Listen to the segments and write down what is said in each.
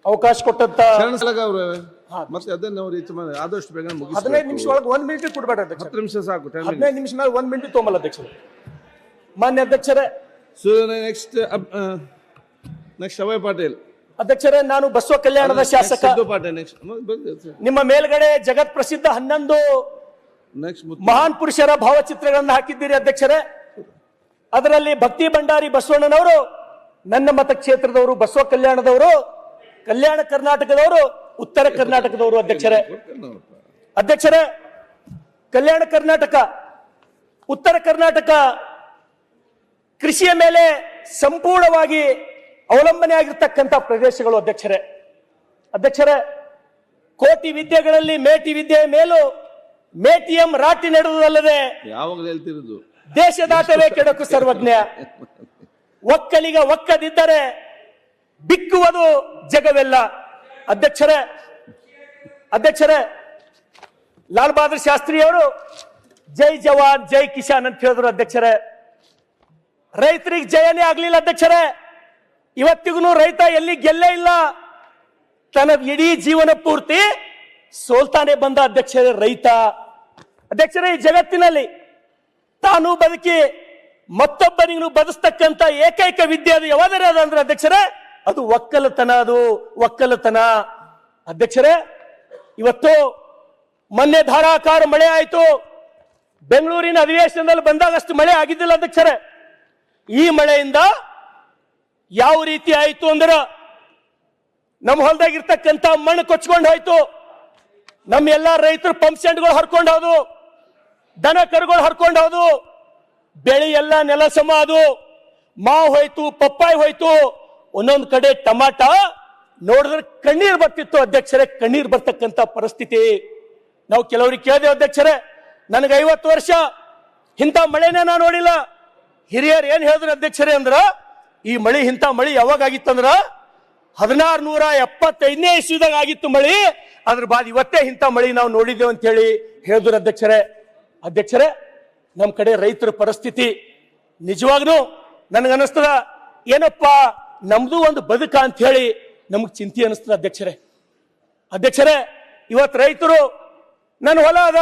ಅವಕಾಶ ಕೊಟ್ಟಂತ ಮತ್ತೆ ಅದನ್ನ ಆದಷ್ಟು ಬೇಗ 15 ನಿಮಿಷ ಒಳಗೆ 1 ಮಿನಿಟ್ ಕೊಡ್ಬೇಡ ಅಧ್ಯಕ್ಷ. 10 ನಿಮಿಷ ಸಾಕು. 15 ನಿಮಿಷ ಮೇಲೆ 1 ಮಿನಿಟ್ ತೊಗೊಂಬಲ್ಲ ಅಧ್ಯಕ್ಷರೇ. ಮಾನ್ಯ ಅಧ್ಯಕ್ಷರೇ, ನೆಕ್ಸ್ಟ್ ಅಭಯ್ ಪಾಟೀಲ್. ಅಧ್ಯಕ್ಷರೇ, ನಾನು ಬಸವ ಕಲ್ಯಾಣದ ಶಾಸಕ. ನಿಮ್ಮ ಮೇಲ್ಗಡೆ ಜಗತ್ ಪ್ರಸಿದ್ಧ 11 ಮಹಾನ್ ಪುರುಷರ ಭಾವಚಿತ್ರಗಳನ್ನು ಹಾಕಿದ್ದೀರಿ ಅಧ್ಯಕ್ಷರೇ. ಅದರಲ್ಲಿ ಭಕ್ತಿ ಭಂಡಾರಿ ಬಸವಣ್ಣನವರು ನನ್ನ ಮತಕ್ಷೇತ್ರದವರು, ಬಸವ ಕಲ್ಯಾಣದವರು, ಕಲ್ಯಾಣ ಕರ್ನಾಟಕದವರು, ಉತ್ತರ ಕರ್ನಾಟಕದವರು ಅಧ್ಯಕ್ಷರೇ. ಅಧ್ಯಕ್ಷರೇ, ಕಲ್ಯಾಣ ಕರ್ನಾಟಕ, ಉತ್ತರ ಕರ್ನಾಟಕ ಕೃಷಿಯ ಮೇಲೆ ಸಂಪೂರ್ಣವಾಗಿ ಅವಲಂಬನೆ ಆಗಿರ್ತಕ್ಕಂಥ ಪ್ರದೇಶಗಳು ಅಧ್ಯಕ್ಷರೇ. ಅಧ್ಯಕ್ಷರೇ, ಕೋಟಿ ವಿದ್ಯೆಗಳಲ್ಲಿ ಮೇಟಿ ವಿದ್ಯೆಯ ಮೇಲೂ ಮೇಟಿಎಂ ರಾಟಿ ನಡೆದುದಲ್ಲದೆ ಯಾವಾಗಲೂ ಹೇಳ್ತಿರೋದು ದೇಶ ದಾಟವೇ ಕೆಡಕು ಸರ್ವಜ್ಞ. ಒಕ್ಕಲಿಗ ಒಕ್ಕದಿದ್ದರೆ ಬಿಕ್ಕುವುದು ಜಗವೆಲ್ಲ. ಅಧ್ಯಕ್ಷರೇ, ಲಾಲ್ ಬಹದ್ದೂರ್ ಶಾಸ್ತ್ರಿ ಅವರು ಜೈ ಜವಾನ್ ಜೈ ಕಿಸಾನ್ ಅಂತ ಹೇಳಿದ್ರು ಅಧ್ಯಕ್ಷರೇ. ರೈತರಿಗೆ ಜಯನೇ ಆಗ್ಲಿಲ್ಲ ಅಧ್ಯಕ್ಷರೇ. ಇವತ್ತಿಗೂ ರೈತ ಎಲ್ಲಿ ಗೆಲ್ಲೇ ಇಲ್ಲ. ತನ್ನ ಇಡೀ ಜೀವನ ಪೂರ್ತಿ ಸೋಲ್ತಾನೆ ಬಂದ ಅಧ್ಯಕ್ಷರೇ ರೈತ. ಅಧ್ಯಕ್ಷರೇ, ಈ ಜಗತ್ತಿನಲ್ಲಿ ತಾನು ಬದುಕಿ ಮತ್ತೊಬ್ಬನಿಗೂ ಬದುಸ್ತಕ್ಕಂಥ ಏಕೈಕ ವಿದ್ಯೆ ಅದು ಯಾವಾದರೆ ಅದಂದ್ರೆ ಅಧ್ಯಕ್ಷರೇ, ಅದು ಒಕ್ಕಲತನ. ಅಧ್ಯಕ್ಷರೇ, ಇವತ್ತು ಮೊನ್ನೆ ಧಾರಾಕಾರ ಮಳೆ ಆಯಿತು. ಬೆಂಗಳೂರಿನ ಅಧಿವೇಶನದಲ್ಲಿ ಬಂದಾಗ ಅಷ್ಟು ಮಳೆ ಆಗಿದ್ದಿಲ್ಲ ಅಧ್ಯಕ್ಷರೇ. ಈ ಮಳೆಯಿಂದ ಯಾವ ರೀತಿ ಆಯಿತು ಅಂದ್ರೆ ನಮ್ಮ ಹೊಲದಾಗಿರ್ತಕ್ಕಂಥ ಮಣ್ಣು ಕೊಚ್ಕೊಂಡು ಹೋಯ್ತು. ನಮ್ಮ ಎಲ್ಲಾ ರೈತರು ಪಂಪ್ ಸೆಟ್ಗಳು ಹರ್ಕೊಂಡು ಹೋದು, ದನ ಕರುಗಳು ಹರ್ಕೊಂಡು ಹೋದು, ಬೆಳೆ ಎಲ್ಲ ನೆಲ ಸಮ ಅದು. ಮಾವು ಹೋಯ್ತು, ಪಪ್ಪಾಯಿ ಹೋಯ್ತು, ಒಂದೊಂದು ಕಡೆ ಟಮಾಟ ನೋಡಿದ್ರೆ ಕಣ್ಣೀರ್ ಬರ್ತಿತ್ತು ಅಧ್ಯಕ್ಷರೇ. ಕಣ್ಣೀರ್ ಬರ್ತಕ್ಕಂಥ ಪರಿಸ್ಥಿತಿ. ನಾವು ಕೆಲವರಿಗೆ ಕೇಳಿದೆವು ಅಧ್ಯಕ್ಷರೇ, ನನಗೆ 50 ವರ್ಷ ಇಂಥ ಮಳೆನೇ ನಾನು ನೋಡಿಲ್ಲ. ಹಿರಿಯರು ಏನ್ ಹೇಳಿದ್ರು ಅಧ್ಯಕ್ಷರೇ ಅಂದ್ರ, ಈ ಮಳಿ ಇಂಥ ಮಳಿ ಯಾವಾಗ ಆಗಿತ್ತಂದ್ರ 1675ನೇ ಇಸ್ವಿದಾಗ ಆಗಿತ್ತು ಮಳಿ. ಅದ್ರ ಬಾದ್ ಇವತ್ತೇ ಇಂಥ ಮಳಿ ನಾವು ನೋಡಿದ್ದೇವೆ ಅಂತ ಹೇಳಿ ಹೇಳಿದ್ರು ಅಧ್ಯಕ್ಷರೇ, ನಮ್ಮ ಕಡೆ ರೈತರ ಪರಿಸ್ಥಿತಿ ನಿಜವಾಗ್ಲೂ ನನಗನ್ನಿಸ್ತದ, ಏನಪ್ಪಾ ನಮ್ದು ಒಂದು ಬದುಕ ಅಂತ ಹೇಳಿ ನಮಗ್ ಚಿಂತೆ ಅನಿಸ್ತದ ಅಧ್ಯಕ್ಷರೇ. ಇವತ್ತು ರೈತರು ನನ್ನ ಹೊಲ ಅದ,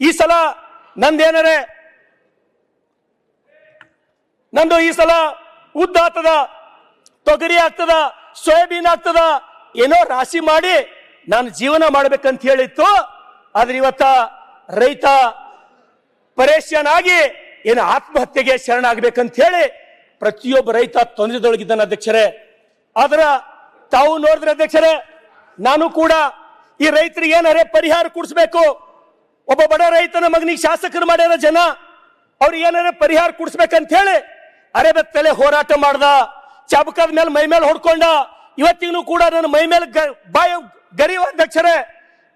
ಈ ಸಲ ನಂದು ಈ ಸಲ ಉದ್ದ ಆಗ್ತದ, ತೊಗರಿ ಆಗ್ತದ, ಸೋಯಾಬೀನ್ ಆಗ್ತದ, ಏನೋ ರಾಶಿ ಮಾಡಿ ನಾನು ಜೀವನ ಮಾಡ್ಬೇಕಂತ ಹೇಳಿತ್ತು. ಆದ್ರೆ ಇವತ್ತ ರೈತ ಪರೇಶಾನ್ ಆಗಿ ಏನು ಆತ್ಮಹತ್ಯೆಗೆ ಶರಣಾಗಬೇಕಂತ ಹೇಳಿ ಪ್ರತಿಯೊಬ್ಬ ರೈತ ತೊಂದರೆದೊಳಗಿದ್ದಾನೆ ಅಧ್ಯಕ್ಷರೇ. ಆದ್ರ ತಾವು ನೋಡಿದ್ರೆ ಅಧ್ಯಕ್ಷರೇ, ನಾನು ಕೂಡ ಈ ರೈತರಿಗೆ ಏನಾರೇ ಪರಿಹಾರ ಕೊಡಿಸ್ಬೇಕು. ಒಬ್ಬ ಬಡ ರೈತನ ಮಗನಿಗೆ ಶಾಸಕರು ಮಾಡ್ಯಾರ ಜನ, ಅವ್ರಿಗೆ ಏನಾರೇ ಪರಿಹಾರ ಕೊಡಿಸ್ಬೇಕಂತ ಹೇಳಿ ಅರೆಬೆತ್ತಲೆ ಹೋರಾಟ ಮಾಡ್ದ. ಚಾಬಕದ ಮೇಲೆ ಮೈ ಮೇಲೆ ಹೊಡ್ಕೊಂಡ. ಇವತ್ತಿಗೂ ಕೂಡ ನನ್ನ ಮೈ ಮೇಲೆ ಬಾಯ ಗರಿವ ಅಧ್ಯಕ್ಷರೇ.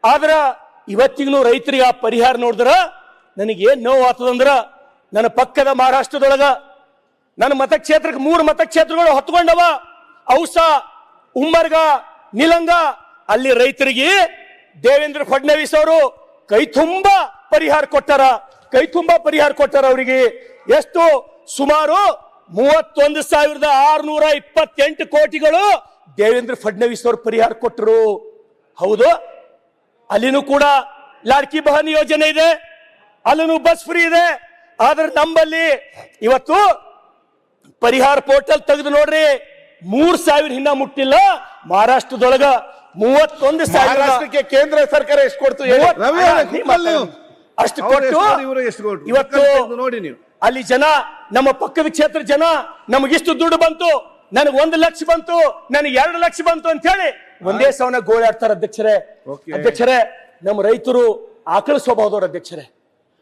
ಆದ್ರ ಇವತ್ತಿಗೂ ರೈತರಿಗೆ ಆ ಪರಿಹಾರ ನೋಡಿದ್ರ ನನಗೆ ಏನ್ ನೋವು ಆಗ್ತದಂದ್ರ, ನನ್ನ ಪಕ್ಕದ ಮಹಾರಾಷ್ಟ್ರದೊಳಗ ನನ್ನ ಮತಕ್ಷೇತ್ರಕ್ಕೆ 3 ಮತಕ್ಷೇತ್ರಗಳು ಹೊತ್ಕೊಂಡವ. ಔಸಾ, ಉಮ್ಮರ್ಗ, ನಿಲಂಗ. ಅಲ್ಲಿ ರೈತರಿಗೆ ದೇವೇಂದ್ರ ಫಡ್ನವೀಸ್ ಅವರು ಕೈ ತುಂಬಾ ಪರಿಹಾರ ಕೊಟ್ಟಾರ. ಅವರಿಗೆ ಎಷ್ಟು ಸುಮಾರು 31,628 ಕೋಟಿಗಳು ದೇವೇಂದ್ರ ಫಡ್ನವೀಸ್ ಅವರು ಪರಿಹಾರ ಕೊಟ್ಟರು. ಹೌದು, ಅಲ್ಲಿನೂ ಕೂಡ ಲಾಡ್ಕಿ ಬಹನ್ ಯೋಜನೆ ಇದೆ, ಅಲ್ಲೂ ಬಸ್ ಫ್ರೀ ಇದೆ. ಆದ್ರೆ ನಮ್ಮಲ್ಲಿ ಇವತ್ತು ಪರಿಹಾರ ಪೋರ್ಟಲ್ ತೆಗೆದು ನೋಡ್ರಿ, 3,000 ಹಿನ್ನ ಮುಟ್ಟಿಲ್ಲ. ಮಹಾರಾಷ್ಟ್ರದೊಳಗ 31,000 ಕೇಂದ್ರ ಸರ್ಕಾರ ಎಷ್ಟು ಕೊಡ್ತು ಅಷ್ಟು ಕೊಟ್ಟು ಇವತ್ತು ನೋಡಿ ನೀವು ಅಲ್ಲಿ ಜನ, ನಮ್ಮ ಪಕ್ಕದ ಕ್ಷೇತ್ರ ಜನ, ನಮಗಿಷ್ಟು ದುಡ್ಡು ಬಂತು, ನನಗೆ 1 ಲಕ್ಷ ಬಂತು, ನನಗೆ 2 ಲಕ್ಷ ಬಂತು ಅಂತ ಹೇಳಿ ಒಂದೇ ಸವನ ಗೋಳಾಡ್ತಾರೆ ಅಧ್ಯಕ್ಷರೇ. ನಮ್ಮ ರೈತರು ಆಕಳ ಸ್ವಭಾವದವ್ರು ಅಧ್ಯಕ್ಷರೇ.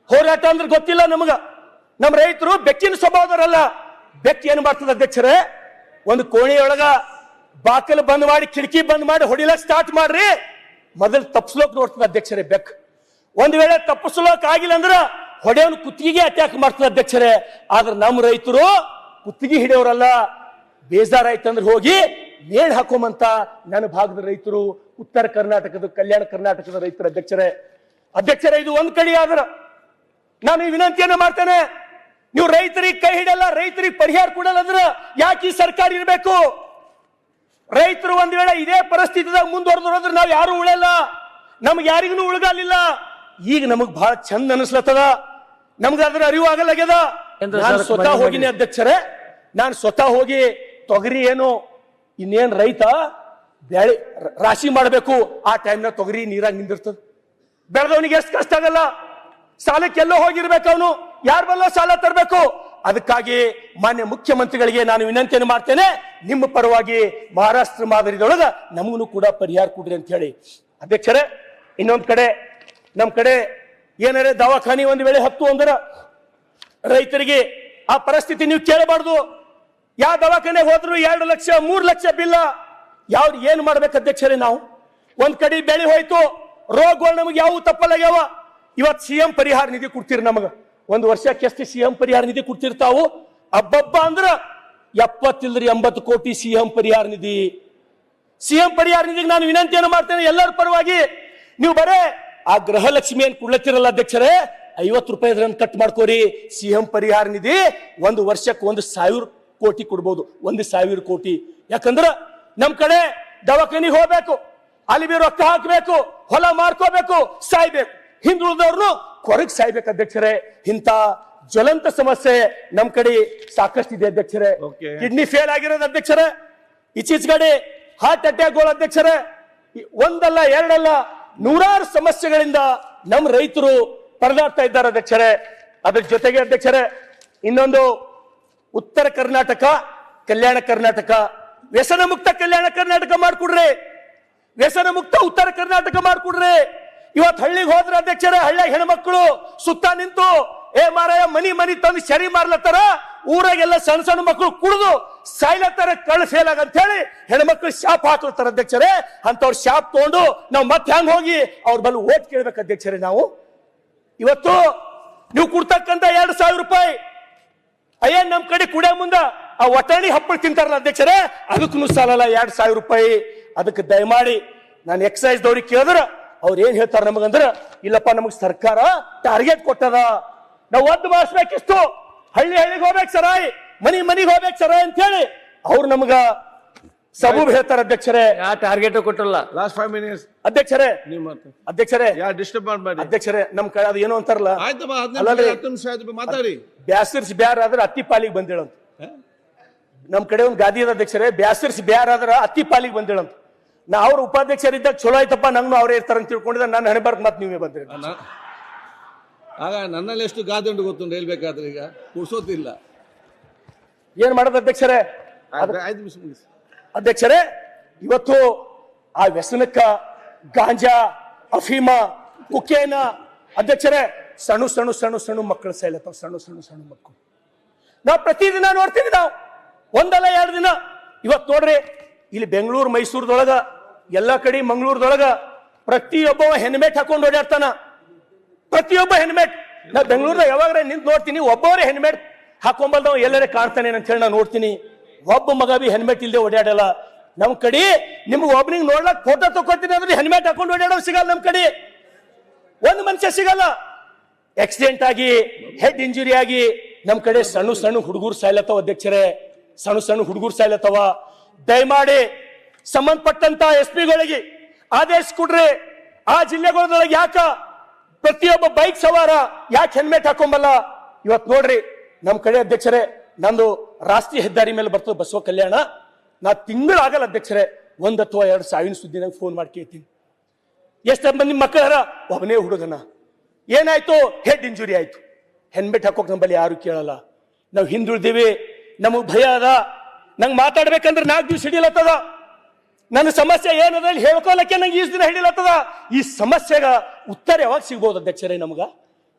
ಹೋರಾಟ ಅಂದ್ರೆ ಗೊತ್ತಿಲ್ಲ ನಮಗ. ನಮ್ಮ ರೈತರು ಬೆಕ್ಕಿನ ಸ್ವಭಾವದವರಲ್ಲ. ಬೆಕ್ಕು ಏನ್ ಮಾಡ್ತದ ಅಧ್ಯಕ್ಷರೇ, ಒಂದು ಕೋಣೆಯೊಳಗ ಬಾಕಲು ಬಂದ್ ಮಾಡಿ, ಕಿಟಕಿ ಬಂದ್ ಮಾಡಿ ಹೊಡಿಲಕ್ ಸ್ಟಾರ್ಟ್ ಮಾಡ್ರಿ, ಮೊದಲು ತಪ್ಪಿಸ್ಲೋಕ್ ನೋಡ್ತದ ಅಧ್ಯಕ್ಷರೇ ಬೆಕ್. ಒಂದ್ ವೇಳೆ ತಪ್ಪಿಸ್ಲೋಕ್ ಆಗಿಲ್ಲ ಅಂದ್ರ ಹೊಡೆಯವನು ಕುತ್ತಿಗೆ ಅಟ್ಯಾಕ್ ಮಾಡ್ತದ ಅಧ್ಯಕ್ಷರೇ. ಆದ್ರೆ ನಮ್ಮ ರೈತರು ಕುತ್ತಿಗೆ ಹಿಡಿಯೋರಲ್ಲ. ಬೇಜಾರಾಯ್ತಂದ್ರೆ ಹೋಗಿ ನೇಣು ಹಾಕೋಮಂತ ನನ್ನ ಭಾಗದ ರೈತರು, ಉತ್ತರ ಕರ್ನಾಟಕದ, ಕಲ್ಯಾಣ ಕರ್ನಾಟಕದ ರೈತರ ಅಧ್ಯಕ್ಷರೇ. ಇದು ಒಂದ್ ಕಡೆ ಆದ್ರ ನಾನು ಈ ವಿನಂತಿಯನ್ನು ಮಾಡ್ತೇನೆ, ನೀವು ರೈತರಿಗೆ ಕೈ ಹಿಡಲ್ಲ, ರೈತರಿಗೆ ಪರಿಹಾರ ಕೊಡಲ್ಲ ಅಂದ್ರ ಯಾಕೆ ಈ ಸರ್ಕಾರ ಇರಬೇಕು? ರೈತರು ಒಂದ್ ವೇಳೆ ಇದೇ ಪರಿಸ್ಥಿತಿದಾಗ ಮುಂದುವರೆದ್ರೆ ನಾವ್ ಯಾರು ಉಳಿಯಲ್ಲ, ನಮ್ಗೆ ಯಾರಿಗೂ ಉಳ್ಗಾಲಿಲ್ಲ. ಈಗ ನಮಗ್ ಬಹಳ ಚಂದ ಅನಿಸ್ಲತ್ತದ, ನಮ್ಗೆ ಅದ್ರ ಅರಿವು ಆಗಲಾಗ್ಯದ. ನಾನು ಸ್ವತಃ ಹೋಗಿನಿ ಅಧ್ಯಕ್ಷರೇ, ನಾನು ಸ್ವತಃ ಹೋಗಿ ತೊಗರಿ ಏನು ಇನ್ನೇನ್ ರೈತ ಬೆಳೆ ರಾಶಿ ಮಾಡಬೇಕು, ಆ ಟೈಮ್ನಾಗ ತೊಗರಿ ನೀರಾಗ ನಿಂದಿರ್ತದ. ಬೆಳೆದವನಿಗೆ ಎಷ್ಟು ಕಷ್ಟ ಆಗಲ್ಲ, ಸಾಲಕ್ಕೆಲ್ಲೋ ಹೋಗಿರ್ಬೇಕು, ಅವನು ಯಾರ ಬಲ್ಲ ಸಾಲ ತರಬೇಕು. ಅದಕ್ಕಾಗಿ ಮಾನ್ಯ ಮುಖ್ಯಮಂತ್ರಿಗಳಿಗೆ ನಾನು ವಿನಂತಿಯನ್ನು ಮಾಡ್ತೇನೆ, ನಿಮ್ಮ ಪರವಾಗಿ ಮಹಾರಾಷ್ಟ್ರ ಮಾದರಿದೊಳಗ ನಮಗೂ ಕೂಡ ಪರಿಹಾರ ಕೊಡ್ರಿ ಅಂತ ಹೇಳಿ. ಅಧ್ಯಕ್ಷರೇ, ಇನ್ನೊಂದ್ ಕಡೆ ನಮ್ ಕಡೆ ಏನಾರೆ ದವಾಖಾನಿ ಒಂದ್ ವೇಳೆ ಹತ್ತು ಅಂದ್ರ ರೈತರಿಗೆ ಆ ಪರಿಸ್ಥಿತಿ ನೀವು ಕೇಳಬಾರ್ದು. ಯಾವ ದವಾಖಾನೆ ಹೋದ್ರು 2 ಲಕ್ಷ 3 ಲಕ್ಷ ಬಿಲ್ಲ. ಯಾವ್ದು ಏನ್ ಮಾಡ್ಬೇಕು ಅಧ್ಯಕ್ಷರೇ? ನಾವು ಒಂದ್ ಕಡೆ ಬೆಳೆ ಹೋಯ್ತು, ರೋಗಗಳು ನಮಗೆ ಯಾವ ತಪ್ಪಲಾಗ್ಯಾವ. ಇವತ್ ಸಿಎಂ ಪರಿಹಾರ ನಿಧಿ ಕೊಡ್ತೀರಿ, ನಮಗ ಒಂದು ವರ್ಷಕ್ಕೆ ಎಷ್ಟು ಸಿಎಂ ಪರಿಹಾರ ನಿಧಿ ಕೊಡ್ತಿರ್ತಾವು? ಅಬ್ಬಬ್ಬ ಅಂದ್ರ 70 ಇಲ್ರಿ 80 ಕೋಟಿ ಸಿಎಂ ಪರಿಹಾರ ನಿಧಿ. ಸಿಎಂ ಪರಿಹಾರ ನಿಧಿಗೆ ನಾನು ವಿನಂತಿಯನ್ನು ಮಾಡ್ತೇನೆ ಎಲ್ಲರ ಪರವಾಗಿ, ನೀವು ಬರೇ ಆ ಗೃಹಲಕ್ಷ್ಮಿಯನ್ನು ಕೊಡ್ಲತ್ತಿರಲ್ಲ ಅಧ್ಯಕ್ಷರೇ, 50 ರೂಪಾಯಿ ಕಟ್ ಮಾಡ್ಕೋರಿ. ಸಿಎಂ ಪರಿಹಾರ ನಿಧಿ ಒಂದು ವರ್ಷಕ್ಕೆ 1,000 ಕೋಟಿ ಕೊಡ್ಬೋದು, 1,000 ಕೋಟಿ. ಯಾಕಂದ್ರ ನಮ್ ಕಡೆ ದವಾಖಾನಿಗೆ ಹೋಗ್ಬೇಕು, ಅಲ್ಲಿ ಬಿ ರೊಕ್ಕ ಹಾಕ್ಬೇಕು, ಹೊಲ ಮಾರ್ಕೋಬೇಕು, ಸಾಯ್ಬೇಕು. ಹಿಂದುಳಿದವ್ರನ್ನು ಕೊರಗ್ ಸಾಯ್ಬೇಕು ಅಧ್ಯಕ್ಷರೇ. ಇಂಥ ಜ್ವಲಂತ ಸಮಸ್ಯೆ ನಮ್ ಕಡೆ ಸಾಕಷ್ಟು ಇದೆ ಅಧ್ಯಕ್ಷರೇ. ಕಿಡ್ನಿ ಫೇಲ್ ಆಗಿರೋದು ಅಧ್ಯಕ್ಷರೇ, ಇತ್ತೀಚೆಗಡೆ ಹಾರ್ಟ್ ಅಟ್ಯಾಕ್ಗಳು ಅಧ್ಯಕ್ಷರೇ, ಒಂದಲ್ಲ ಎರಡಲ್ಲ ನೂರಾರು ಸಮಸ್ಯೆಗಳಿಂದ ನಮ್ಮ ರೈತರು ಪರದಾಡ್ತಾ ಇದ್ದಾರೆ ಅಧ್ಯಕ್ಷರೇ. ಅದ್ರ ಜೊತೆಗೆ ಅಧ್ಯಕ್ಷರೇ, ಇನ್ನೊಂದು ಉತ್ತರ ಕರ್ನಾಟಕ, ಕಲ್ಯಾಣ ಕರ್ನಾಟಕ, ವ್ಯಸನ ಮುಕ್ತ ಕಲ್ಯಾಣ ಕರ್ನಾಟಕ ಮಾಡ್ಕೊಡ್ರಿ, ವ್ಯಸನ ಮುಕ್ತ ಉತ್ತರ ಕರ್ನಾಟಕ ಮಾಡ್ಕೊಡ್ರಿ. ಇವತ್ತು ಹಳ್ಳಿಗೆ ಹೋದ್ರೆ ಅಧ್ಯಕ್ಷರೇ, ಹಳ್ಳಿಯ ಹೆಣ್ಮಕ್ಳು ಸುತ್ತ ನಿಂತು ಏ ಮಾರಾಯ ಮನಿ ತಂದು ಶರಿ ಮಾರ್ಲತ್ತಾರ, ಊರಾಗೆಲ್ಲ ಸಣ್ಣ ಸಣ್ಣ ಮಕ್ಕಳು ಕುಡಿದು ಸಾಯ್ಲತ್ತಾರ, ಕಳ್ಳ ಫೇಲ್ ಆಗ ಅಂತ ಹೇಳಿ ಹೆಣ್ಮಕ್ಳು ಶಾಪ್ ಹಾಕ್ಲತ್ತಾರ ಅಧ್ಯಕ್ಷರೇ. ಅಂತವ್ರ ಶಾಪ್ ತಗೊಂಡು ನಾವು ಮತ್ತೆ ಹ್ಯಾಂಗ ಹೋಗಿ ಅವ್ರ ಬಲ್ಲ ಓಟ್ ಕೇಳ್ಬೇಕು ಅಧ್ಯಕ್ಷರೇ. ನಾವು ಇವತ್ತು ನೀವು ಕೊಡ್ತಕ್ಕಂತ 2,000 ರೂಪಾಯಿ ಅಯ್ಯನ್ ನಮ್ ಕಡೆ ಕುಡಿಯ ಮುಂದ ಆ ಒಟಾಣಿ ಹಪ್ಪಳ ತಿಂತಾರಲ್ಲ ಅಧ್ಯಕ್ಷರೇ, ಅದಕ್ಕೂ ಸಾಲಲ್ಲ 2,000 ರೂಪಾಯಿ. ಅದಕ್ಕೆ ದಯಮಾಡಿ ನಾನು ಎಕ್ಸೈಸ್ ದವ್ರಿಗೆ ಕೇಳಿದ್ರ ಅವ್ರು ಏನ್ ಹೇಳ್ತಾರ ನಮಗಂದ್ರ, ಇಲ್ಲಪ್ಪ ನಮಗ್ ಸರ್ಕಾರ ಟಾರ್ಗೆಟ್ ಕೊಟ್ಟದ, ನಾವು ಒದ್ದು ಮಾಡಿಸ್ಬೇಕಿಷ್ಟು, ಹಳ್ಳಿಗೆ ಹೋಗ್ಬೇಕು ಸರಾಯ್, ಮನಿಗೆ ಹೋಗ್ಬೇಕು ಸರಾಯ್ ಅಂತ ಹೇಳಿ ಅವ್ರು ನಮಗ ಸಬೂಬ್ ಹೇಳ್ತಾರ ಅಧ್ಯಕ್ಷರೇ. ಯಾವ ಟಾರ್ಗೆಟ್ ಕೊಟ್ಟಲ್ಲ. ಲಾಸ್ಟ್ 5 ಮಿನಿಟ್ಸ್ ಅಧ್ಯಕ್ಷರೇ, ಅಧ್ಯಕ್ಷರೇ ಡಿಸ್ಟರ್ಬ್ ಮಾಡಬೇಡಿ ಅಧ್ಯಕ್ಷರೇ. ನಮ್ ಕಡೆ ಅದು ಏನೋ ಅಂತಾರಲ್ಲ, ಆಯ್ತಮ್ಮ 10 ನಿಮಿಷ ಆಯ್ತು ಮಾತಾಡಿ. ಬ್ಯಾಸರ್ಸ್ ಬ್ಯಾರ ಆದ್ರೆ ಅತ್ತಿ ಪಾಲಿಗೆ ಬಂದೇಳಂತ. ನಮ್ ಕಡೆ ಒಂದು ಗಾದಿ ಅದ ಅಧ್ಯಕ್ಷರೇ, ಬ್ಯಾಸರ್ಸ್ ಬ್ಯಾರ ಆದ್ರ ಅತ್ತಿ ಪಾಲಿಗೆ ಬಂದೇಳಂತ. ನಾ ಅವ್ರ ಉಪಾಧ್ಯಕ್ಷರಿದ್ದಾಗ ಚಲೋ ಆಯ್ತಪ್ಪ, ನಂಗೂ ಅವರೇ ಇರ್ತಾರ ಅಂತ ತಿಳ್ಕೊಂಡಿದ್ದ ನಾನು ಹಣೆ ಬರ್ಕ್ ಮತ್ತೆ ನೀವೇ ಬಂದ್ರಿ. ಆಗ ನನ್ನಲ್ಲಿ ಎಷ್ಟು ಗಾದೆ ಉಂಟು ಗೊತ್ತುಂಟು ಹೇಳ್ಬೇಕಾದ್ರೆ, ಈಗ ಕುಡ್ಸೋತಿಲ್ಲ. ಏನ್ ಮಾಡೋದು ಅಧ್ಯಕ್ಷರೇ? 5 ನಿಮಿಷ ಮುಗಿಸಿ ಅಧ್ಯಕ್ಷರೇ. ಇವತ್ತು ಆ ವ್ಯಸನಕ್ಕ ಗಾಂಜಾ, ಅಫೀಮ, ಕುಕೇನ ಅಧ್ಯಕ್ಷರೇ, ಸಣ್ಣ ಮಕ್ಕಳು ಸಾಯ್ಲತ್ತಾವ, ಸಣ್ಣ ಮಕ್ಕಳು. ನಾವು ಪ್ರತಿದಿನ ನೋಡ್ತೀವಿ, ನಾವು ಒಂದಲ್ಲ 2 ದಿನ. ಇವತ್ತು ನೋಡ್ರಿ, ಇಲ್ಲಿ ಬೆಂಗಳೂರು ಮೈಸೂರದೊಳಗ ಎಲ್ಲಾ ಕಡೆ ಮಂಗಳೂರದೊಳಗ ಪ್ರತಿಯೊಬ್ಬ ಹೆಲ್ಮೆಟ್ ಹಾಕೊಂಡು ಓಡಾಡ್ತಾನ, ಪ್ರತಿಯೊಬ್ಬ ಹೆಲ್ಮೆಟ್. ನಾ ಬೆಂಗಳೂರ್ದಾಗ ಯಾವಾಗ ನಿಂತು ನೋಡ್ತೀನಿ, ಒಬ್ಬರೇ ಹೆಲ್ಮೆಟ್ ಹಾಕೊಂಬಲ್ದವ ಎಲ್ಲರೇ ಕಾಣ್ತಾನೆ ಅಂತ ಹೇಳಿ ನಾನು ನೋಡ್ತೀನಿ. ಒಬ್ಬ ಮಗ ಬಿ ಹೆಲ್ಮೆಟ್ ಇಲ್ಲದೆ ಓಡಾಡಲ್ಲ. ನಮ್ ಕಡೆ ನಿಮ್ಗೆ ಒಬ್ಬನಿಗೆ ನೋಡ್ಲಕ್ ಫೋಟೋ ತಗೋತೀನಿ ಅಂದ್ರೆ ಹೆಲ್ಮೆಟ್ ಹಾಕೊಂಡು ಓಡಾಡೋ ಸಿಗಲ್ಲ ನಮ್ ಕಡೆ, ಒಂದು ಮನುಷ್ಯ ಸಿಗಲ್ಲ. ಆಕ್ಸಿಡೆಂಟ್ ಆಗಿ ಹೆಡ್ ಇಂಜುರಿ ಆಗಿ ನಮ್ ಕಡೆ ಸಣ್ಣ ಹುಡುಗರು ಸಾಯ್ಲತ್ತವ ಅಧ್ಯಕ್ಷರೇ, ಸಣ್ಣ ಹುಡುಗರು ಸಾಯ್ಲತ್ತವ. ದಯಮಾಡಿ ಸಂಬಂಧಪಟ್ಟಂತ SP ಗಳಿಗೆ ಆದೇಶ ಕೊಡ್ರಿ. ಆ ಜಿಲ್ಲೆಗಳೊಳಗೆ ಯಾಕ ಪ್ರತಿಯೊಬ್ಬ ಬೈಕ್ ಸವಾರ ಯಾಕೆ ಹೆಲ್ಮೆಟ್ ಹಾಕೊಂಬಲ್ಲ? ಇವತ್ತು ನೋಡ್ರಿ ನಮ್ ಕಡೆ ಅಧ್ಯಕ್ಷರೇ, ನಂದು ರಾಷ್ಟ್ರೀಯ ಹೆದ್ದಾರಿ ಮೇಲೆ ಬರ್ತದೆ ಬಸವ ಕಲ್ಯಾಣ. ನಾ ತಿಂಗಳಾಗಲ್ಲ ಅಧ್ಯಕ್ಷರೇ, 1 ಅಥವಾ 2 ಸಾವಿನ ಸುದ್ದಿನಾಗ ಫೋನ್ ಮಾಡಿ ಕೇಳ್ತೀನಿ. ಎಷ್ಟು ಮಂದಿ ಮಕ್ಕಳರ, ಒಬ್ಬನೇ ಹುಡುಗನ ಏನಾಯ್ತು, ಹೆಡ್ ಇಂಜುರಿ ಆಯ್ತು, ಹೆಲ್ಮೆಟ್ ಹಾಕೋಕ್ ನಮ್ಮಲ್ಲಿ ಯಾರು ಕೇಳಲ್ಲ. ನಾವು ಹಿಂದುಳಿದೀವಿ, ನಮಗ್ ಭಯ ಅದ. ನಂಗೆ ಮಾತಾಡ್ಬೇಕಂದ್ರೆ 4 ದಿವಸ ಹಿಡಿಲತ್ತದ. ನನ್ನ ಸಮಸ್ಯೆ ಏನದ ಹೇಳ್ಕೊಳಕ್ಕೆ ನಂಗೆ 20 ದಿನ ಹಿಡಿಲತ್ತದ. ಈ ಸಮಸ್ಯೆಗ ಉತ್ತರ ಯಾವಾಗ ಸಿಗ್ಬೋದು ಅಧ್ಯಕ್ಷರೇ ನಮಗ?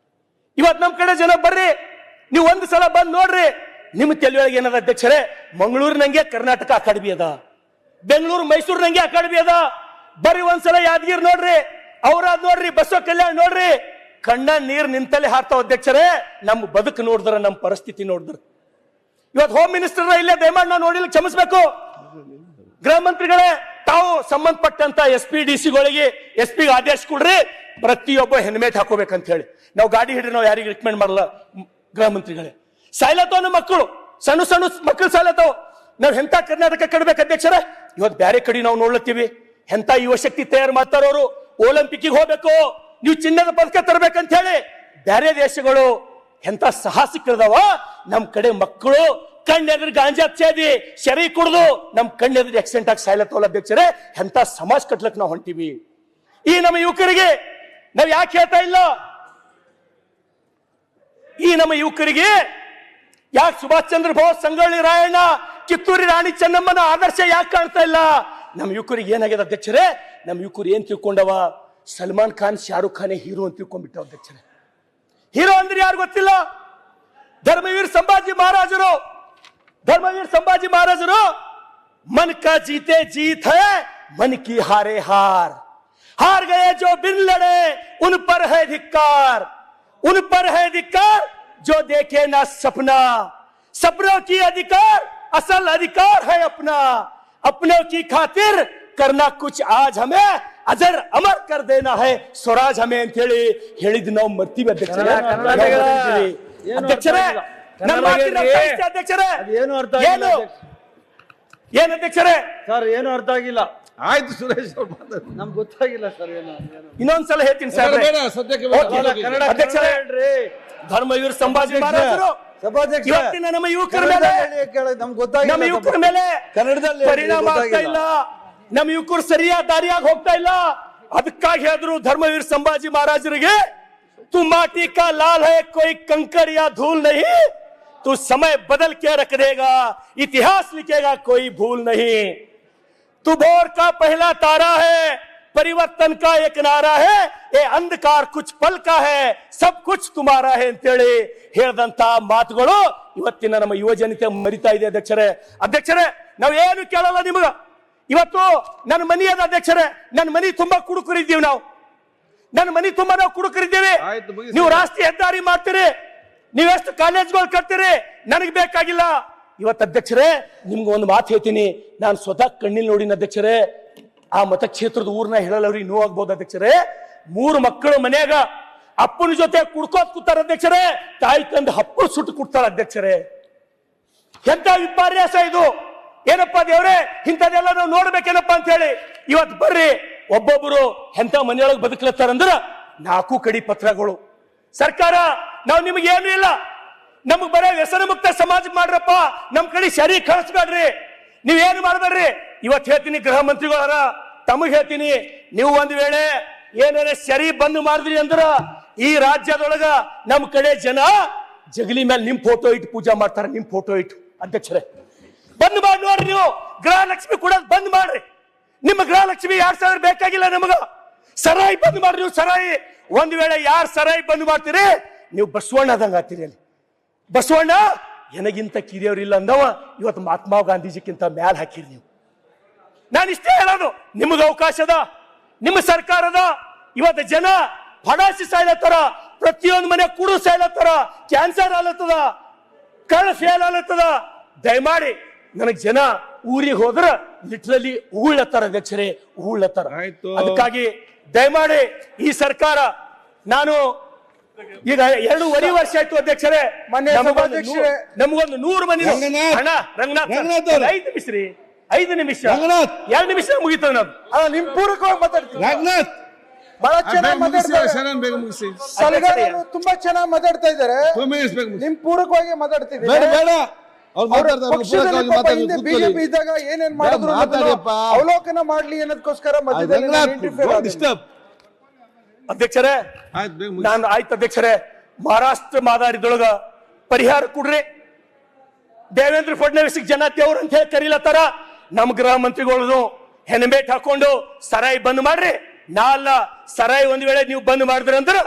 ಇವತ್ತು ನಮ್ ಕಡೆ ಜನ ಬರ್ರಿ, ನೀವು 1 ಸಲ ಬಂದ್ ನೋಡ್ರಿ, ನಿಮ್ಮ ತಲೆಯೊಳಗೆ ಏನದ ಅಧ್ಯಕ್ಷರೇ? ಮಂಗಳೂರು ನಂಗೆ ಕರ್ನಾಟಕ ಅಕಾಡೆಮಿ ಅದ, ಬೆಂಗಳೂರು ಮೈಸೂರು ನಂಗೆ ಅಕಾಡೆಮಿ ಅದ. ಬರ್ರಿ 1 ಸಲ ಯಾದಗಿರಿ ನೋಡ್ರಿ, ಔರಾದ್ ನೋಡ್ರಿ, ಬಸವ ಕಲ್ಯಾಣ ನೋಡ್ರಿ. ಕಣ್ಣ ನೀರ್ ನಿಂತಲ್ಲೇ ಹಾರ್ತಾವ ಅಧ್ಯಕ್ಷರೇ. ನಮ್ಮ ಬದುಕು ನೋಡಿದ್ರ, ನಮ್ಮ ಪರಿಸ್ಥಿತಿ ನೋಡಿದ್ರ. ಇವತ್ತು ಹೋಮ್ ಮಿನಿಸ್ಟರ್ ಇಲ್ಲೇ ದಯಮಾಡಿ ನಾವು ನೋಡಿಲ್ಲ, ಕ್ಷಮಿಸ್ಬೇಕು. ಗೃಹ ಮಂತ್ರಿಗಳೇ, ತಾವು ಸಂಬಂಧಪಟ್ಟಂತ SP ಗೆ ಆದೇಶ ಕೊಡ್ರಿ, ಪ್ರತಿಯೊಬ್ಬ ಹೆಲ್ಮೆಟ್ ಹಾಕೋಬೇಕಂತ ಹೇಳಿ. ನಾವು ಗಾಡಿ ಹಿಡ್ರಿ, ನಾವು ಯಾರಿಗೆ ರಿಕಮೆಂಡ್ ಮಾಡಲ್ಲ. ಗೃಹ ಮಂತ್ರಿಗಳೇ, ಸಾಯ್ಲತ್ತವ ನಮ್ಮ ಮಕ್ಕಳು, ಸಣ್ಣ ಮಕ್ಕಳು ಸಾಯ್ಲತ್ತವ. ನಾವ್ ಎಂತ ಕರ್ನಾಟಕ ಕಡ್ಬೇಕು ಅಧ್ಯಕ್ಷರೇ? ಇವತ್ತು ಬೇರೆ ಕಡೆ ನಾವು ನೋಡ್ಲತ್ತೀವಿ. ಎಂತ ಯುವ ಶಕ್ತಿ ತಯಾರು ಮಾಡ್ತಾರವರು. ಒಲಿಂಪಿಕ್ಗೆ ಹೋಗ್ಬೇಕು, ನೀವು ಚಿನ್ನದ ಪದಕ ತರಬೇಕಂತ ಹೇಳಿ ಬೇರೆ ದೇಶಗಳು ಎಂತ ಸಾಹಸಿಕರದವ. ನಮ್ ಕಡೆ ಮಕ್ಕಳು ಕಣ್ಣೆದ್ರ ಗಾಂಜಾ ಸೇದಿ ಶರೀ ಕುಡ್ದು ನಮ್ ಕಣ್ಣೆದ್ರ ಆಕ್ಸಿಡೆಂಟ್ ಆಗಿ ಸಾಯ್ಲತ್ತವಲ್ಲ ಅಧ್ಯಕ್ಷರೇ. ಎಂತ ಸಮಾಜ ಕಟ್ಲಕ್ ನಾವು ಹೊಂಟಿವಿ. ಈ ನಮ್ಮ ಯುವಕರಿಗೆ ನಾವ್ ಯಾಕೆ ಹೇಳ್ತಾ ಇಲ್ಲ? ಈ ನಮ್ಮ ಯುವಕರಿಗೆ ಯಾಕೆ ಸುಭಾಷ್ ಚಂದ್ರ ಬೋಸ್, ಸಂಗೊಳ್ಳಿ ರಾಯಣ್ಣ, ಕಿತ್ತೂರಿ ರಾಣಿ ಚೆನ್ನಮ್ಮನ ಆದರ್ಶ ಯಾಕೆ ಕಾಣ್ತಾ ಇಲ್ಲ? ನಮ್ಮ ಯುವಕರಿಗೆ ಏನಾಗಿದೆ ಅಧ್ಯಕ್ಷರೇ? ನಮ್ಮ ಯುವಕರು ಏನ್ ತಿಳ್ಕೊಂಡವ? ಸಲ್ಮಾನ್ ಖಾನ್, ಶಾರುಖ್ ಖಾನೇ ಹೀರೋ ಅಂತ ತಿಳ್ಕೊಂಡ್ಬಿಟ್ಟ ಅಧ್ಯಕ್ಷರೇ. ಹೀರೋ ಅಂದ್ರೆ ಯಾರು ಗೊತ್ತಿಲ್ಲ. ಧರ್ಮವೀರ್ ಸಂಭಾಜಿ ಮಹಾರಾಜರು, मन का जीते जीत है, मन की हारे हार. हार गए जो बिन लड़े उन पर है धिक्कार, जो देखे ना सपना. सपनों की अधिकार, असल अधिकार है अपना. अपनों की खातिर करना कुछ आज हमें अजर अमर कर देना है स्वराज हमें ಅಂತ ಹೇಳಿದ್ ನಾವು ಮರ್ತೀವಿ ಅಧ್ಯಕ್ಷರೇ. ಏನು ಅಧ್ಯಕ್ಷರೇ? ಸರ್ ಏನು ಅರ್ಥ ಆಗಿಲ್ಲ. ಆಯ್ತು ಸುರೇಶ್ ಅವ್ರು ಮಾತಾಡಿ, ನಮ್ಗೆ ಗೊತ್ತಾಗಿಲ್ಲ ಸರ್ ಏನು. ಇನ್ನೊಂದ್ಸಲ ಹೇಳ್ತೀನಿ ಸರ್. ಬೇಡ ಸದ್ಯಕ್ಕೆ ಅಧ್ಯಕ್ಷರೇ, ಧರ್ಮವೀರ್ ಸಂಭಾಜಿ ಮಹಾರಾಜರು ಸಭಾಧ್ಯಕ್ಷ ಇವತ್ತಿನ ನಮ್ಮ ಯುವಕರ ಮೇಲೆ, ನಮ್ಗೆ ಗೊತ್ತಾಗಿಲ್ಲ, ನಮ್ಮ ಯುವಕರ ಮೇಲೆ ಕನ್ನಡದಲ್ಲಿ ಪರಿಣಾಮ ಆಗ್ತಾ ಇಲ್ಲ. ನಮ್ಮ ಯುವಕರು ಸರಿಯಾದ ದಾರಿಯಾಗಿ ಹೋಗ್ತಾ ಇಲ್ಲ. ಅದಕ್ಕಾಗಿ ಹೇಳಿದ್ರು ಧರ್ಮವೀರ್ ಸಂಭಾಜಿ ಮಹಾರಾಜರಿಗೆ, तू माटी का लाल है कोई कंकड़ या धूल नहीं, तू समय बदल के रख देगा इतिहास लिखेगा कोई भूल नहीं. तू भोर का पहला तारा है, परिवर्तन का एक नारा है, ये अंधकार कुछ पल का है, सब कुछ तुम्हारा है ಅಂತೇಳಿ ಹೇಳಿದಂತ ಮಾತುಗಳು ಇವತ್ತಿನ ನಮ್ಮ ಯುವ ಜನತೆ ಮರಿತಾ ಇದೆ ಅಧ್ಯಕ್ಷರೇ. ನಾವು ಏನು ಕೇಳಲ್ಲ ನಿಮಗ. ಇವತ್ತು ನನ್ನ ಮನಿ ಅದ ಅಧ್ಯಕ್ಷರೇ, ನನ್ನ ಮನಿ ತುಂಬಾ ಕುಡುಕರಿದ್ದೀವಿ ನಾವು. ನನ್ನ ಮನಿ ತುಂಬಾ ನಾವು ಕುಡುಕರಿದ್ದೀವಿ. ನೀವು ರಾಷ್ಟ್ರೀಯ ಹೆದ್ದಾರಿ ಮಾಡ್ತೀರಿ, ನೀವೆಷ್ಟು ಕಾಲೇಜ್ಗಳು ಕಟ್ತೀರಿ, ನನಗೆ ಬೇಕಾಗಿಲ್ಲ. ಇವತ್ತು ಅಧ್ಯಕ್ಷರೇ ನಿಮ್ಗೆ ಒಂದು ಮಾತು ಹೇಳ್ತೀನಿ, ನಾನು ಸ್ವತಃ ಕಣ್ಣಿಲ್ ನೋಡಿನ ಅಧ್ಯಕ್ಷರೇ. ಆ ಮತಕ್ಷೇತ್ರದ ಊರ್ನ ಹೇಳಲ್ಲವ್ರಿಗೆ ನೋವಾಗ್ಬೋದು ಅಧ್ಯಕ್ಷರೇ. 3 ಮಕ್ಕಳು ಮನ್ಯಾಗ ಅಪ್ಪನ ಜೊತೆ ಕುಡ್ಕೋತ್ ಕೂತಾರ ಅಧ್ಯಕ್ಷರೇ. ತಾಯಿ ತಂದು ಹಪ್ಪಳು ಸುಟ್ಟು ಕೊಡ್ತಾರ ಅಧ್ಯಕ್ಷರೇ. ಎಂತ ವಿಪರ್ಯಾಸ ಇದು! ಏನಪ್ಪಾ ದೇವ್ರೆ, ಇಂಥದೆಲ್ಲ ನಾವು ನೋಡ್ಬೇಕೇನಪ್ಪ ಅಂತ ಹೇಳಿ ಇವತ್ತು ಬರ್ರಿ ಒಬ್ಬೊಬ್ಬರು ಎಂತ ಮನೆಯೊಳಗೆ ಬದುಕ್ಲತ್ತಾರಂದ್ರ 4 ಕಡಿ ಪತ್ರಗಳು. ಸರ್ಕಾರ ನಾವು ನಿಮಗೆ ಏನು ಇಲ್ಲ, ನಮಗ್ ಬರೋ ವ್ಯಸನ ಮುಕ್ತ ಸಮಾಜ ಮಾಡ್ರಪ್ಪ, ನಮ್ ಕಡೆ ಶರೀರ ಕಳಿಸ್ಬೇಡ್ರಿ, ನೀವೇನು ಮಾಡ್ಬೇಡ್ರಿ. ಇವತ್ತು ಹೇಳ್ತೀನಿ ಗೃಹ ಮಂತ್ರಿಗಳಾರ, ತಮಗ್ ಹೇಳ್ತೀನಿ, ನೀವು ಒಂದ್ ವೇಳೆ ಏನಾರ ಶರೀ ಬಂದ್ ಮಾಡಿದ್ರಿ ಅಂದ್ರ ಈ ರಾಜ್ಯದೊಳಗ ನಮ್ ಕಡೆ ಜನ ಜಗಲಿ ಮೇಲೆ ನಿಮ್ ಫೋಟೋ ಇಟ್ಟು ಪೂಜಾ ಮಾಡ್ತಾರ. ನಿಮ್ ಫೋಟೋ ಇಟ್ಟು ಅಧ್ಯಕ್ಷರೇ ಬಂದ್ ಮಾಡಿ ನೋಡ್ರಿ. ನೀವು ಗೃಹಲಕ್ಷ್ಮಿ ಕೊಡೋದು ಬಂದ್ ಮಾಡ್ರಿ. ನಿಮ್ಮ ಗೃಹಲಕ್ಷ್ಮಿ 2000 ಬೇಕಾಗಿಲ್ಲ ನಮಗ. ಸರಾಯಿ ಬಂದ್ ಮಾಡ್ರಿ. ನೀವು ಸರಾಯಿ ಒಂದ್ ವೇಳೆ ಯಾರು ಸರಾಯಿ ಬಂದ್ ಮಾಡ್ತೀರಿ, ನೀವು ಬಸವಣ್ಣ ಆದಂಗ ಆಗ್ತೀರಿ. ಅಲ್ಲಿ ಬಸವಣ್ಣ ನನಗಿಂತ ಕಿರಿಯವ್ರಿಲ್ಲ ಅಂದವ ಇವತ್ತು ಮಹಾತ್ಮ ಗಾಂಧೀಜಿಕ್ಕಿಂತ ಮ್ಯಾಲ ಹಾಕಿರಿ ನೀವು. ನಾನು ಇಷ್ಟೇ ಹೇಳೋದು, ನಿಮಗೆ ಅವಕಾಶ ಅದ, ನಿಮ್ಮ ಸರ್ಕಾರದ. ಇವತ್ತು ಜನ ಫಡಾಸಿ ಸಾಯ್ಲತ್ತಾರ, ಪ್ರತಿಯೊಂದು ಮನೆ ಕುಡು ಸಾಯ್ಲತ್ತಾರ, ಕ್ಯಾನ್ಸರ್ ಆಲತ್ತದ, ಕಳ್ಳ ಫೇಲ್ ಆಲತ್ತದ. ದಯಮಾಡಿ ನನಗೆ ಜನ ಊರಿಗೆ ಹೋದ್ರ ಲಿಟ್ರಲಿ ಉಗುಳತ್ತಾರ ಅಧ್ಯಕ್ಷರೇ, ಉಗುಳತ್ತಾರ. ಅದಕ್ಕಾಗಿ ದಯಮಾಡಿ ಈ ಸರ್ಕಾರ, ನಾನು ಈಗ 2.5 ವರ್ಷ ಆಯ್ತು ಅಧ್ಯಕ್ಷರೇ, ನಮಗೊಂದು 100 ಮನೆ ಹಣ ರಂಗನಾಥ್ 5 ನಿಮಿಷ ರೀ, 5 ನಿಮಿಷ 2 ನಿಮಿಷ ಮುಗಿತದ. ನಾವು ನಿಮ್ ಪೂರಕವಾಗಿ ಮಾತಾಡ್ತೀವಿ. ರಂಗನಾಥ್ ಬಹಳ ಚೆನ್ನಾಗಿ ಮಾತಾಡ್ತಾರೆ, ಸಲಗಾರರು ತುಂಬಾ ಚೆನ್ನಾಗಿ ಮಾತಾಡ್ತಾ ಇದ್ದಾರೆ. ನಿಮ್ ಪೂರಕವಾಗಿ ಮಾತಾಡ್ತಿದ್ದೀವಿ. ಬಿಜೆಪಿ ಇದ್ದಾಗ ಏನೇನ್ ಮಾಡಿದ್ರು ಅವಲೋಕನ ಮಾಡ್ಲಿ ಅನ್ನೋದಕ್ಕೋಸ್ಕರ ಮಧ್ಯದಲ್ಲಿ ಅಧ್ಯಕ್ಷರೇ ನಾನು ಆಯ್ತು ಅಧ್ಯಕ್ಷರೇ, ಮಹಾರಾಷ್ಟ್ರ ಮಾದಾರಿದೊಳಗ ಪರಿಹಾರ ಕೊಡ್ರಿ. ದೇವೇಂದ್ರ ಫಡ್ನವೀಸ್ ಜನ ದೇವ್ರ ಅಂತ ಹೇಳಿ ಕರೀಲತ್ತಾರ. ನಮ್ ಗೃಹ ಮಂತ್ರಿಗಳು ಹೆಲ್ಮೆಟ್ ಹಾಕೊಂಡು ಸರಾಯಿ ಬಂದ್ ಮಾಡ್ರಿ. ನಾಲ್ಲ ಸರಾಯಿ ಒಂದ್ ವೇಳೆ ನೀವು ಬಂದ್ ಮಾಡಿದ್ರಿ ಅಂದ್ರ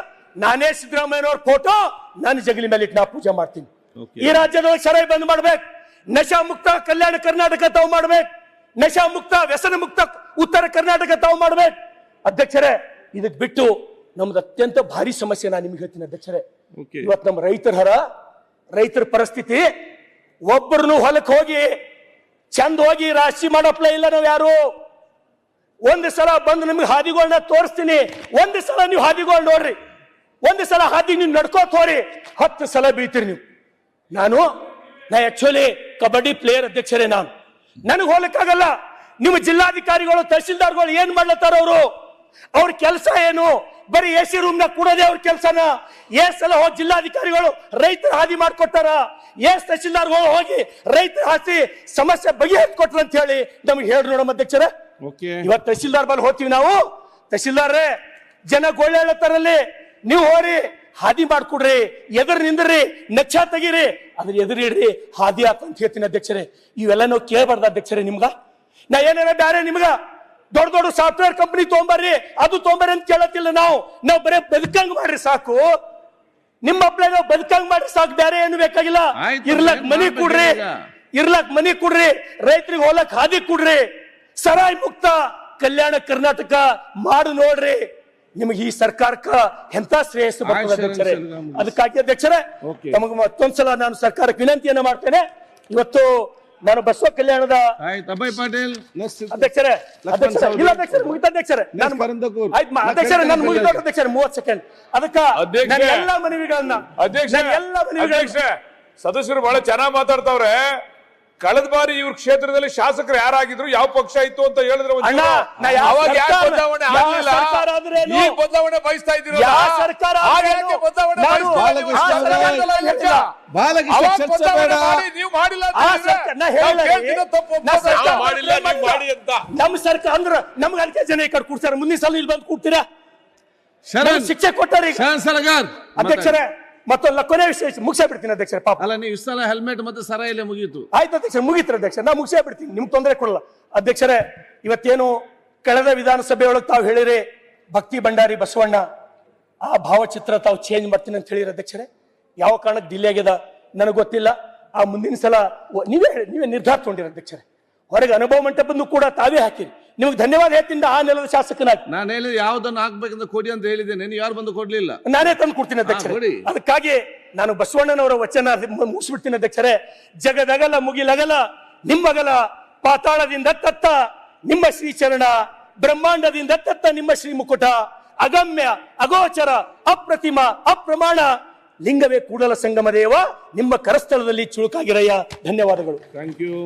ನಾನೇ ಸಿದ್ದರಾಮಯ್ಯನವ್ರ ಫೋಟೋ ನನ್ನ ಜಗಲಿ ಮೇಲೆ ಇಟ್ಟು ನಾ ಪೂಜೆ ಮಾಡ್ತೀನಿ. ಈ ರಾಜ್ಯದೊಳಗೆ ಸರಾಯಿ ಬಂದ್ ಮಾಡ್ಬೇಕು. ನಶಾ ಮುಕ್ತ ಕಲ್ಯಾಣ ಕರ್ನಾಟಕ ತಾವು ಮಾಡ್ಬೇಕು. ನಶಾ ಮುಕ್ತ ವ್ಯಸನ ಮುಕ್ತ ಉತ್ತರ ಕರ್ನಾಟಕ ತಾವು ಮಾಡ್ಬೇಕು. ಅಧ್ಯಕ್ಷರೇ ಇದಕ್ ಬಿಟ್ಟು ನಮ್ದು ಅತ್ಯಂತ ಭಾರಿ ಸಮಸ್ಯೆ ನಾನು ನಿಮ್ಗೆ ಹೇಳ್ತೀನಿ ಅಧ್ಯಕ್ಷರೇ. ಇವತ್ತು ನಮ್ಮ ರೈತರ ಪರಿಸ್ಥಿತಿ, ಒಬ್ಬರನ್ನು ಹೊಲಕ್ಕೆ ಹೋಗಿ ಚಂದ ಹೋಗಿ ರಾಶಿ ಮಾಡಪ್ಲೇ ಇಲ್ಲ ನಾವು ಯಾರು. ಒಂದು ಸಲ ಬಂದು ನಿಮ್ಗೆ ಹಾದಿಗಳನ್ನ ತೋರಿಸ್ತೀನಿ, ಒಂದು ಸಲ ನೀವು ಹಾದಿಗಳು ನೋಡ್ರಿ, ಒಂದು ಸಲ ಹಾದಿ ನೀವು ನಡ್ಕೋತ ಹೋರಿ, 10 ಸಲ ಬೀಳ್ತೀರಿ ನೀವು. ನಾ ಆಕ್ಚುಲಿ ಕಬಡ್ಡಿ ಪ್ಲೇಯರ್ ಅಧ್ಯಕ್ಷರೇ. ನನಗೆ ಹೋಗ್ಲಿಕ್ಕಾಗಲ್ಲ. ನಿಮ್ಮ ಜಿಲ್ಲಾಧಿಕಾರಿಗಳು ತಹಶೀಲ್ದಾರ್ಗಳು ಏನ್ ಮಾಡ್ಲತ್ತಾರ ಅವ್ರ ಕೆಲಸ ಏನು? ಬರೀ ಎ ಸಿ ರೂಮ್ ನ ಕೂಡೋದೇ ಅವ್ರ ಕೆಲಸನ? ಸಲ ಹೋಗಿ ಜಿಲ್ಲಾಧಿಕಾರಿಗಳು ರೈತರ ಹಾದಿ ಮಾಡ್ಕೊಟ್ಟಾರ? ತಹಶೀಲ್ದಾರ್ಗಳು ಹೋಗಿ ರೈತರ ಹಾಸಿ ಸಮಸ್ಯೆ ಬಗೆಹರಿಸ್ಕೊಟ್ರ ಅಂತ ಹೇಳಿ ನಮ್ಗೆ ಹೇಳಿ ನೋಡಮ್ಮ ಅಧ್ಯಕ್ಷರೇ. ಇವತ್ತು ತಹಶೀಲ್ದಾರ್ ಬಲ್ಲಿ ಹೋಗ್ತೀವಿ ನಾವು. ತಹಶೀಲ್ದಾರ್ರೆ, ಜನ ಗೋಳೆ ಹೇಳತ್ತಾರಲ್ಲಿ, ನೀವು ಹೋರಿ ಹಾದಿ ಮಾಡ್ಕೊಡ್ರಿ, ಎದುರು ನಿಂದ್ರಿ, ನಕ್ಷ ತೆಗೀರಿ, ಅದ್ರ ಎದುರಿಡ್ರಿ, ಹಾದಿ ಹಾಕಂತ ಹೇಳ್ತೀನಿ ಅಧ್ಯಕ್ಷರೇ. ಇವೆಲ್ಲ ನಾವು ಕೇಳಬಾರ್ದ ಅಧ್ಯಕ್ಷರೇ ನಿಮ್ಗ? ನಾ ಏನಾರ ಬ್ಯಾರೆ ನಿಮ್ಗ ದೊಡ್ಡ ದೊಡ್ಡ ಸಾಫ್ಟ್ವೇರ್ ಕಂಪನಿ ತೊಗೊಂಬರ್ರಿ, ಅದು ತೊಗೊಂಬರ್ರಿ ಅಂತ ಕೇಳತ್ತಿಲ್ಲ. ನಾವು ಬರೇ ಬದುಕಂಗ್ ಮಾಡ್ರಿ ಸಾಕು. ನಿಮ್ಮ ಅಪ್ಲೈ ನಾವು ಬದುಕಂಗ್ ಮಾಡ್ರಿ ಸಾಕು, ಬೇರೆ ಏನು ಬೇಕಾಗಿಲ್ಲ. ಇರ್ಲಕ್ ಮನಿ ಕೊಡ್ರಿ, ರೈತರಿಗೆ ಹೋಲಕ್ ಹಾದಿ ಕೊಡ್ರಿ, ಸರಾಯ್ ಮುಕ್ತ ಕಲ್ಯಾಣ ಕರ್ನಾಟಕ ಮಾಡು ನೋಡ್ರಿ. ನಿಮಗೆ ಈ ಸರ್ಕಾರಕ್ಕ ಎಂತ ಶ್ರೇಯಸ್ಸು ಬರ್ತದೆ ಅಧ್ಯಕ್ಷರೇ. ಅದಕ್ಕಾಗಿ ಅಧ್ಯಕ್ಷರೇ, ನಮಗೆ ಮತ್ತೊಂದ್ಸಲ ನಾನು ಸರ್ಕಾರಕ್ಕೆ ವಿನಂತಿಯನ್ನ ಮಾಡ್ತೇನೆ. ಇವತ್ತು ನಾನು ಬಸವ ಕಲ್ಯಾಣದ ಪಾಟೀಲ್ ಅಧ್ಯಕ್ಷರೇ, ಇಲ್ಲ ಅಧ್ಯಕ್ಷರೇ, ಮುಗಿತ ಅಧ್ಯಕ್ಷರೇ, ಅಧ್ಯಕ್ಷರೇ ನಾನು ಮುಗಿದ ಅಧ್ಯಕ್ಷರೇ 30 ಸೆಕೆಂಡ್. ಅದಕ್ಕ ಎಲ್ಲ ಮನವಿಗಳನ್ನ ಸದಸ್ಯರು ಬಹಳ ಚೆನ್ನಾಗಿ ಮಾತಾಡ್ತಾವ್ರೆ. ಕಳೆದ ಬಾರಿ ಇವ್ರ ಕ್ಷೇತ್ರದಲ್ಲಿ ಶಾಸಕರು ಯಾರಾಗಿದ್ರು, ಯಾವ ಪಕ್ಷ ಇತ್ತು ಅಂತ ಹೇಳಿದ್ರೆ ಅವಾಗ ಯಾಕೆ ಬದಲಾವಣೆ ಆಗಲಿಲ್ಲ? ಈ ಬದಲಾವಣೆ ಬಯಸ್ತಾ ಇದ್ದೀರಾ? ನೀವು ಮಾಡಿಲ್ಲ ನಮ್ಮ ಸರ್ಕಾರ ಅಂದ್ರ ನಮ್ಗೆ ಅದಕ್ಕೆ ಜನ ಈ ಕಡೆ ಕೂಡ್ತಾರ. ಮುಂದಿನ ಸಲ ಇಲ್ಲಿ ಬಂದು ಕೂಡ್ತೀರಾ? ಶಿಕ್ಷೆ ಕೊಟ್ಟಾರ ಅಧ್ಯಕ್ಷರೇ. ಮತ್ತೊಂದು ಕೊನೆ ವಿಷಯ ಮುಗಿಸೇ ಬಿಡ್ತೀನಿ ಅಧ್ಯಕ್ಷರೇ. ಪಾಪ ಅಲ್ಲ, ನೀವು ಇಷ್ಟೆಲ್ಲ ಹೆಲ್ಮೆಟ್ ಮತ್ತೆ ಸರ ಇಲ್ಲ ಮುಗೀತು. ಆಯ್ತು ಅಧ್ಯಕ್ಷರೇ, ಮುಗೀತು ಅಧ್ಯಕ್ಷರೇ, ನಾ ಮುಗಿಸೇ ಬಿಡ್ತೀನಿ, ನಿಮ್ಗೆ ತೊಂದರೆ ಕೊಡಲ್ಲ ಅಧ್ಯಕ್ಷರೇ. ಇವತ್ತೇನು ಕಳೆದ ವಿಧಾನಸಭೆಯೊಳಗೆ ತಾವು ಹೇಳಿರಿ ಭಕ್ತಿ ಭಂಡಾರಿ ಬಸವಣ್ಣ ಆ ಭಾವಚಿತ್ರ ತಾವು ಚೇಂಜ್ ಮಾಡ್ತೀನಿ ಅಂತ ಹೇಳಿರಿ ಅಧ್ಯಕ್ಷರೇ. ಯಾವ ಕಾರಣಕ್ಕೆ ಡಿಲೇ ಆಗ್ಯದ ನನಗೆ ಗೊತ್ತಿಲ್ಲ. ಆ ಮುಂದಿನ ಸಲ ನೀವೇ ನಿರ್ಧಾರ ತಗೊಂಡಿರಿ ಅಧ್ಯಕ್ಷರೇ. ಹೊರಗೆ ಅನುಭವ ಮಂಟಪದ್ದು ಕೂಡ ತಾವೇ ಹಾಕಿರಿ. ನಿಮ್ಗೆ ಧನ್ಯವಾದ ಹೇಳ್ತೀನಿ. ಆ ನೆಲದ ಶಾಸಕನಾಗಿ ನಾನು ಹೇಳಿದ ಯಾವ್ದನ್ನ ಹಾಕ್ಬೇಕಂತ ಕೊಡಿ ಅಂತ ಹೇಳಿದ್ದೇನೆ, ನೀವು ಯಾರು ಬಂದು ಕೊಡ್ಲಿಲ್ಲ. ನಾನೇ ತಂದು ಕೊಡ್ತೀನಿ ಅಧ್ಯಕ್ಷರೇ. ಅದಕ್ಕಾಗಿ ನಾನು ಬಸವಣ್ಣನವರ ವಚನ ಮುಗಿಸ್ಬಿಡ್ತೀನಿ ಅಧ್ಯಕ್ಷರೇ. ಜಗದಗಲ ಮುಗಿಲಗಲ ನಿಮ್ಮಗಲ, ಪಾತಾಳದಿಂದ ತತ್ತ ನಿಮ್ಮ ಶ್ರೀಚರಣ, ಬ್ರಹ್ಮಾಂಡದಿಂದ ತತ್ತ ನಿಮ್ಮ ಶ್ರೀ ಮುಕುಟ, ಅಗಮ್ಯ ಅಗೋಚರ ಅಪ್ರತಿಮ ಅಪ್ರಮಾಣ, ಲಿಂಗವೇ ಕೂಡಲ ಸಂಗಮ ದೇವ, ನಿಮ್ಮ ಕರಸ್ಥಳದಲ್ಲಿ ಚುಳುಕಾಗಿರಯ್ಯ. ಧನ್ಯವಾದಗಳು. Thank you.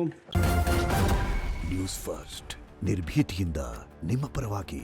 ನ್ಯೂಸ್ ಫಸ್ಟ್ ನಿರ್ಭೀತಿಯಿಂದ ನಿಮ್ಮ ಪರವಾಗಿ.